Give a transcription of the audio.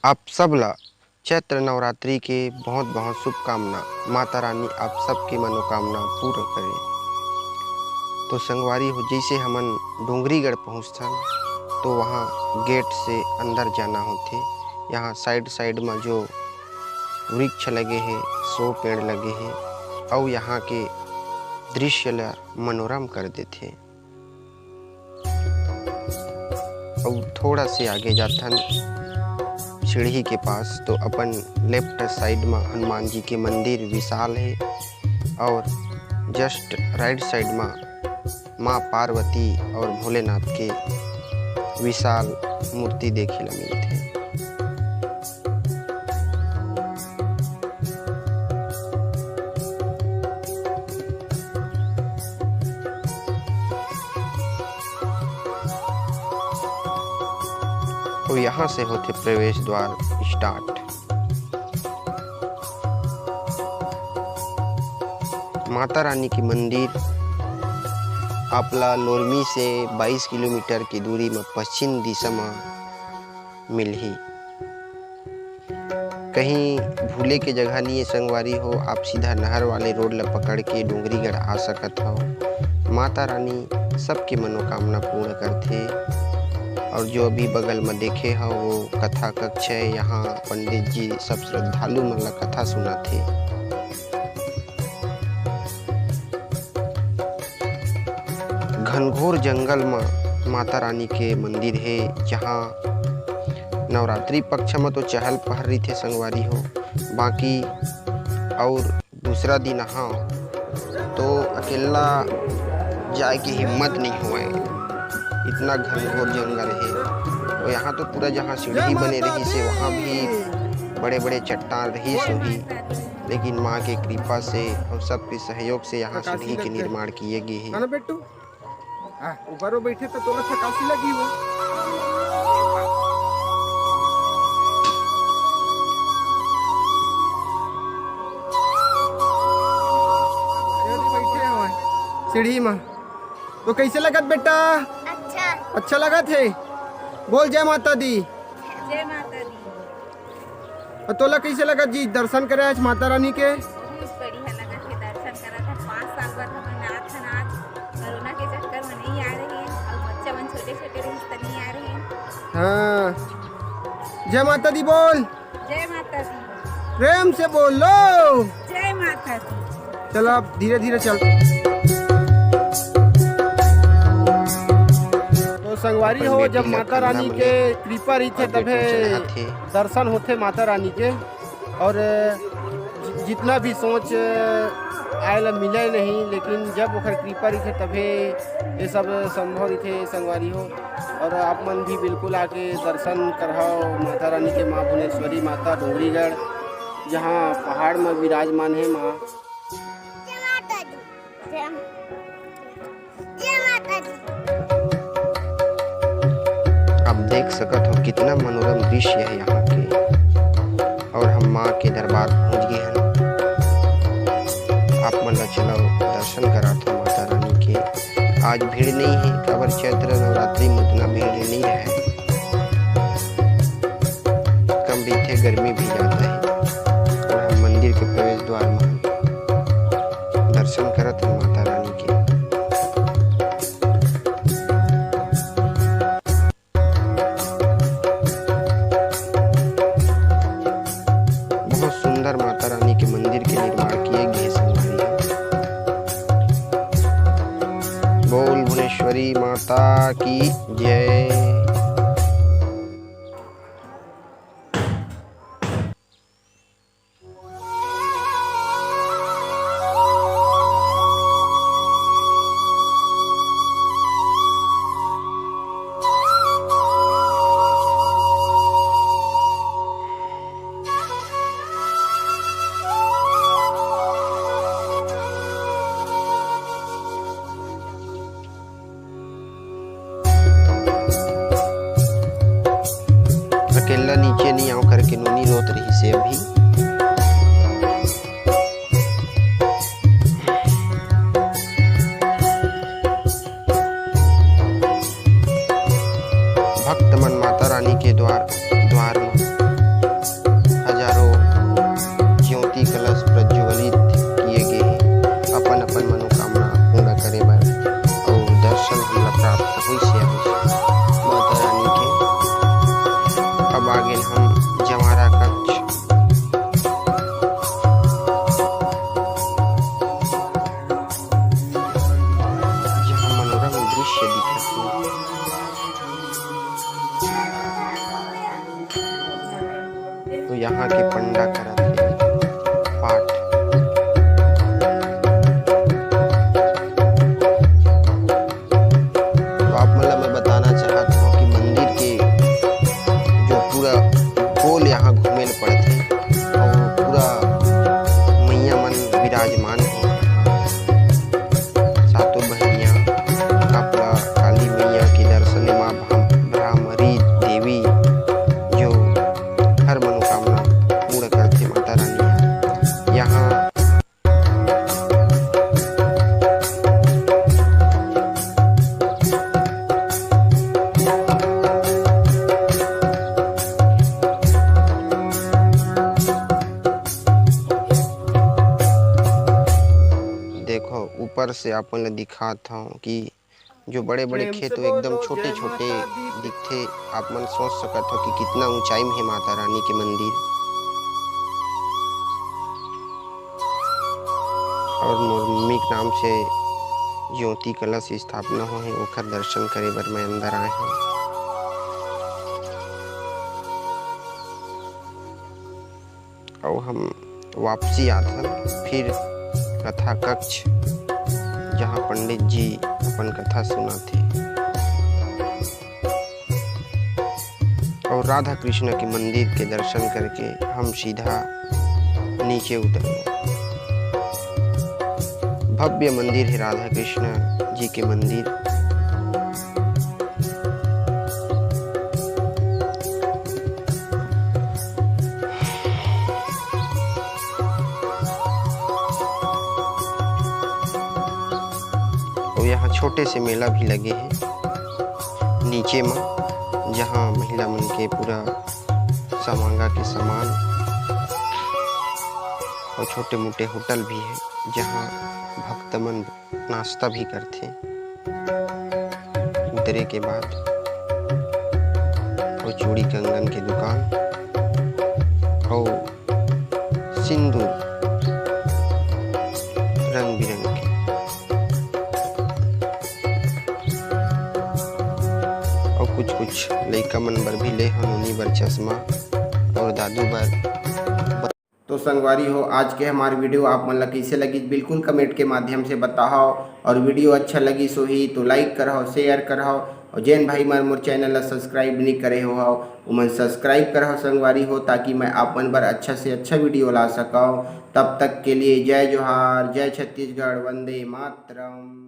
आप सब ला चैत्र नवरात्रि के बहुत बहुत शुभकामना। माता रानी आप सबकी मनोकामना पूर्ण करे। तो संगवारी हो जैसे हमन डोंगरीगढ़ पहुँचथन तो वहाँ गेट से अंदर जाना होथे। यहाँ साइड साइड में जो वृक्ष लगे हैं, 100 पेड़ लगे हैं और यहाँ के दृश्य ला मनोरम कर देते। और थोड़ा से आगे जाथन सीढ़ी के पास तो अपन लेफ्ट साइड में हनुमान जी के मंदिर विशाल है और जस्ट राइट साइड में माँ पार्वती और भोलेनाथ के विशाल मूर्ति देखे ला मिलते। तो यहाँ से होते प्रवेश द्वार स्टार्ट। माता रानी की मंदिर आपला लोरमी से 22 किलोमीटर की दूरी में पश्चिम दिशा में मिलही। कहीं भूले के जगह नहीं है संगवारी हो, आप सीधा नहर वाले रोड ला पकड़ के डोंगरीगढ़ आ सकत हो। माता रानी सबकी मनोकामना पूर्ण करते। और जो अभी बगल में देखे हो वो कथा कक्ष है। यहाँ पंडित जी सब श्रद्धालु मन ला कथा सुनाथे। घनघोर जंगल में माता रानी के मंदिर है, जहाँ नवरात्रि पक्ष में तो चहल पहल रही थे संगवारी हो। बाकी और दूसरा दिन हाँ तो अकेला जाए की हिम्मत नहीं हुआ, इतना घनघोर जंगल है। तो यहाँ तो पूरा जहाँ सीढ़ी बने रही से वहाँ भी बड़े बड़े चट्टान रही सोही, लेकिन माँ के कृपा से और सबके सहयोग से यहाँ सीढ़ी के निर्माण किए गए हैं। ऊपर बैठे तो थोड़ा थकासी लगी हो। बैठे हो सीढ़ी में तो कैसे लगत बेटा? अच्छा लगा थे। बोल जय माता दी। जय माता दी। तोला कैसे लगा जी दर्शन करे आज माता रानी के? बहुत बढ़िया लगा थे दर्शन करा था। 5 साल बाद हम नाथ नाथ कोरोना के चक्कर में नहीं आ रहे हैं और बच्चा मन छोटे छोटे रही तो नहीं आ रहे हैं। हाँ जय माता दी बोल। जय माता दी। प्रेम से बोल लो। जय माता दी। चलो आप धीरे धीरे चल। संगवारी हो जब माता रानी के कृपा रही थे तबे दर्शन होते माता रानी के। और जितना भी सोच आयल मिले नहीं, लेकिन जब ओकर कृपा रही थे तबे ये सब संभव रही थे संगवारी हो। और आप मन भी बिल्कुल आके दर्शन कराओ माता रानी के। माँ भुवनेश्वरी माता डोंगरीगढ़ जहाँ पहाड़ में विराजमान है माँ। आप देख सकत हो कितना मनोरम दृश्य है यहाँ के। और हम माँ के दरबार पहुँच गए हैं। आप मन ला चलो दर्शन करा था माता रानी के। आज भीड़ नहीं है, काबर चैत्र नवरात्रि में उतना भीड़ नहीं रहे, कम भी थे, गर्मी भी ज़्यादा है। और हम मंदिर के प्रवेश द्वार में दर्शन करत हैं माता रानी के। माता रानी के मंदिर के निर्माण किए गए संगवारी। बोल भुवनेश्वरी माता की जय। अकेला नीचे नहीं आओ करके नूनी रोत रही से अभी। भक्त मन माता रानी के द्वार में आगे हम जमारा कक्ष जहाँ मनोरम दृश्य दिखत हे। तो यहाँ के पंडा करत हे पाठ। तो आप मतलब मैं बताना चाहता हूँ कि मंदिर के जो पूरा गोल यहाँ घूमेल पड़थे और पूरा मैया मन विराजमान है। सातों बहनियाँ कपड़ा काली मैया के दर्शन माँ भ्रामरी देवी जो हर मनोकामना पूर्ण करते माता रानी यहाँ। देखो ऊपर से अपन ला दिखात हूँ कि जो बड़े बड़े खेत तो एकदम छोटे छोटे दिखते। आप मन सोच सकत हो कि कितना ऊंचाई में है माता रानी के मंदिर। और नवमी नाम से ज्योति कलश स्थापना हो है ओकर दर्शन करे बर मैं अंदर आए हूँ। और हम वापसी आथन फिर कथा कक्ष जहाँ पंडित जी अपन कथा सुनाते और राधा कृष्ण के मंदिर के दर्शन करके हम सीधा नीचे उतरे। भव्य मंदिर है राधा कृष्ण जी के मंदिर। और यहाँ छोटे से मेला भी लगे हैं नीचे में जहाँ महिला मन के पूरा समांगा के सामान और छोटे मोटे होटल भी है जहाँ भक्त मन नाश्ता भी करते उतरे के बाद। और चूड़ी कंगन की दुकान और सिंदूर रंग बिरंग के। और कुछ लइका मन बर भी ले हनुनी बर चश्मा और दादू बर। तो संगवारी हो आज के हमारी वीडियो आप मन ला कैसे लगी बिल्कुल कमेंट के माध्यम से बताओ। और वीडियो अच्छा लगी सो ही तो लाइक करहो शेयर करहो। और जैन भाई मन मोर चैनल ला सब्सक्राइब नहीं करे हो उमन सब्सक्राइब करहो संगवारी हो ताकि मैं आप मन बर अच्छा से अच्छा वीडियो ला सकाओ। तब तक के लिए जय जोहार जय छत्तीसगढ़ वंदे मातरम।